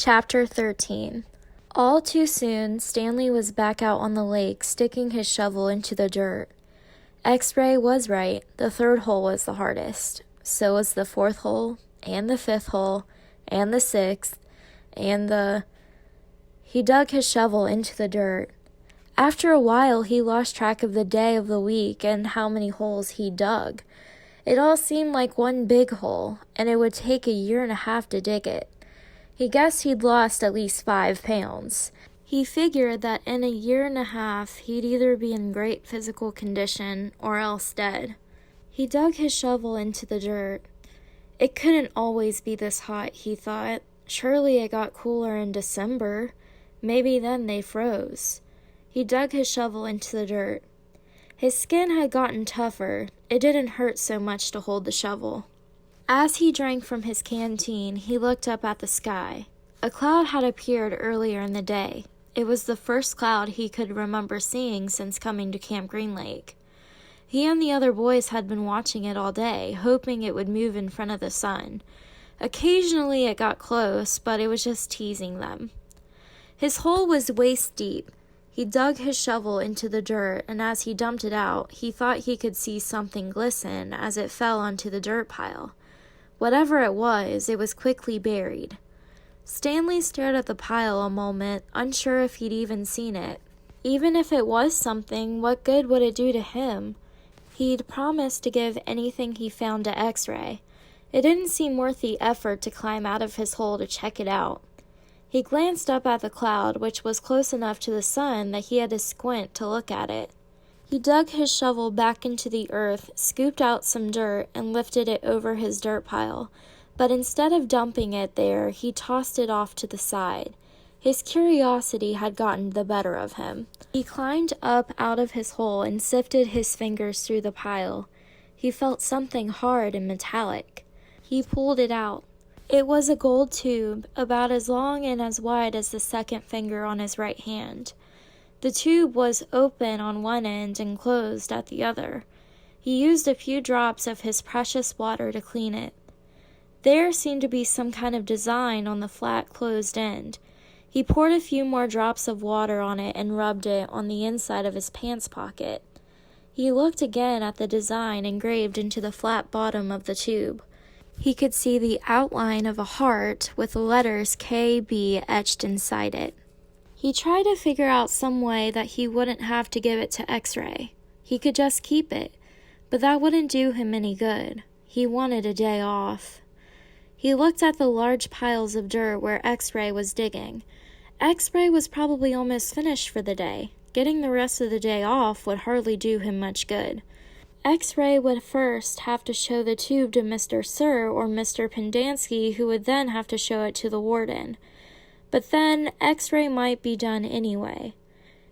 Chapter 13. All too soon, Stanley was back out on the lake, sticking his shovel into the dirt. X-Ray was right. The third hole was the hardest. So was the fourth hole, and the fifth hole, and the sixth, and the... He dug his shovel into the dirt. After a while, he lost track of the day of the week and how many holes he dug. It all seemed like one big hole, and it would take a year and a half to dig it. He guessed he'd lost at least 5 pounds. He figured that in a year and a half, he'd either be in great physical condition or else dead. He dug his shovel into the dirt. It couldn't always be this hot, he thought. Surely it got cooler in December. Maybe then they froze. He dug his shovel into the dirt. His skin had gotten tougher. It didn't hurt so much to hold the shovel. As he drank from his canteen, he looked up at the sky. A cloud had appeared earlier in the day. It was the first cloud he could remember seeing since coming to Camp Green Lake. He and the other boys had been watching it all day, hoping it would move in front of the sun. Occasionally it got close, but it was just teasing them. His hole was waist deep. He dug his shovel into the dirt, and as he dumped it out, he thought he could see something glisten as it fell onto the dirt pile. Whatever it was quickly buried. Stanley stared at the pile a moment, unsure if he'd even seen it. Even if it was something, what good would it do to him? He'd promised to give anything he found to X-Ray. It didn't seem worth the effort to climb out of his hole to check it out. He glanced up at the cloud, which was close enough to the sun that he had to squint to look at it. He dug his shovel back into the earth, scooped out some dirt, and lifted it over his dirt pile. But instead of dumping it there, he tossed it off to the side. His curiosity had gotten the better of him. He climbed up out of his hole and sifted his fingers through the pile. He felt something hard and metallic. He pulled it out. It was a gold tube, about as long and as wide as the second finger on his right hand. The tube was open on one end and closed at the other. He used a few drops of his precious water to clean it. There seemed to be some kind of design on the flat closed end. He poured a few more drops of water on it and rubbed it on the inside of his pants pocket. He looked again at the design engraved into the flat bottom of the tube. He could see the outline of a heart with the letters KB etched inside it. He tried to figure out some way that he wouldn't have to give it to X-Ray. He could just keep it, but that wouldn't do him any good. He wanted a day off. He looked at the large piles of dirt where X-Ray was digging. X-Ray was probably almost finished for the day. Getting the rest of the day off would hardly do him much good. X-Ray would first have to show the tube to Mr. Sir or Mr. Pendanski, who would then have to show it to the warden. But then X-Ray might be done anyway.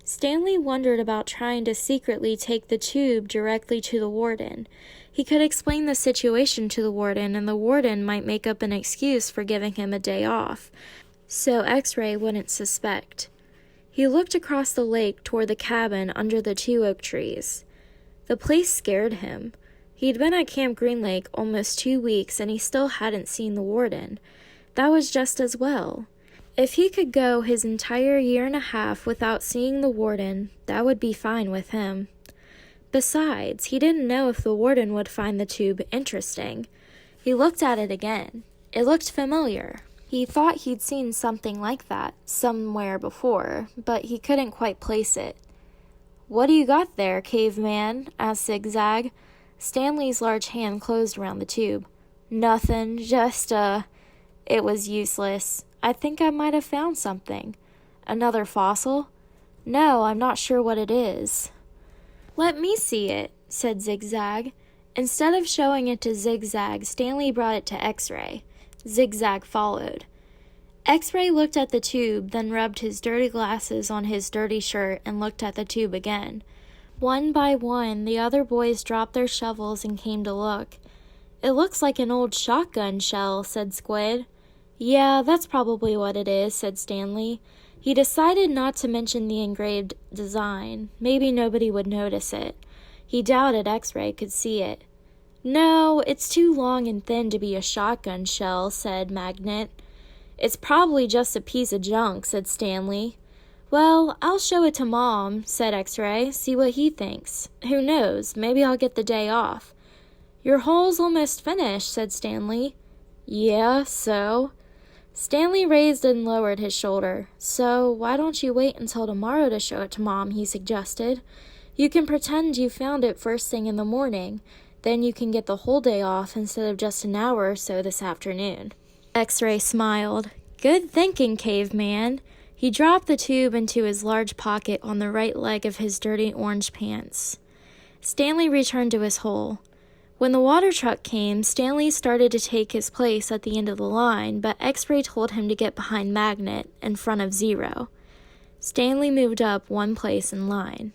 Stanley wondered about trying to secretly take the tube directly to the warden. He could explain the situation to the warden, and the warden might make up an excuse for giving him a day off, so X-Ray wouldn't suspect. He looked across the lake toward the cabin under the 2 oak trees. The place scared him. He'd been at Camp Green Lake almost 2 weeks, and he still hadn't seen the warden. That was just as well. If he could go his entire year and a half without seeing the warden, that would be fine with him. Besides, he didn't know if the warden would find the tube interesting. He looked at it again. It looked familiar. He thought he'd seen something like that somewhere before, but he couldn't quite place it. "What do you got there, caveman?" asked Zigzag. Stanley's large hand closed around the tube. "Nothing, just, It was useless. I think I might have found something." "Another fossil?" "No, I'm not sure what it is." "Let me see it," said Zigzag. Instead of showing it to Zigzag, Stanley brought it to X-Ray. Zigzag followed. X-Ray looked at the tube, then rubbed his dirty glasses on his dirty shirt and looked at the tube again. One by one, the other boys dropped their shovels and came to look. "It looks like an old shotgun shell," said Squid. "Yeah, that's probably what it is," said Stanley. He decided not to mention the engraved design. Maybe nobody would notice it. He doubted X-Ray could see it. "No, it's too long and thin to be a shotgun shell," said Magnet. It's probably just a piece of junk, said Stanley. Well, I'll show it to Mom, said X-Ray, see what he thinks. Who knows, maybe I'll get the day off. Your hole's almost finished, said Stanley. Yeah, so? Stanley raised and lowered his shoulder. So, why don't you wait until tomorrow to show it to Mom, he suggested. You can pretend you found it first thing in the morning. Then you can get the whole day off instead of just an hour or so this afternoon. X-Ray smiled. Good thinking, caveman. He dropped the tube into his large pocket on the right leg of his dirty orange pants. Stanley returned to his hole. When the water truck came, Stanley started to take his place at the end of the line, but X-Ray told him to get behind Magnet in front of Zero. Stanley moved up one place in line.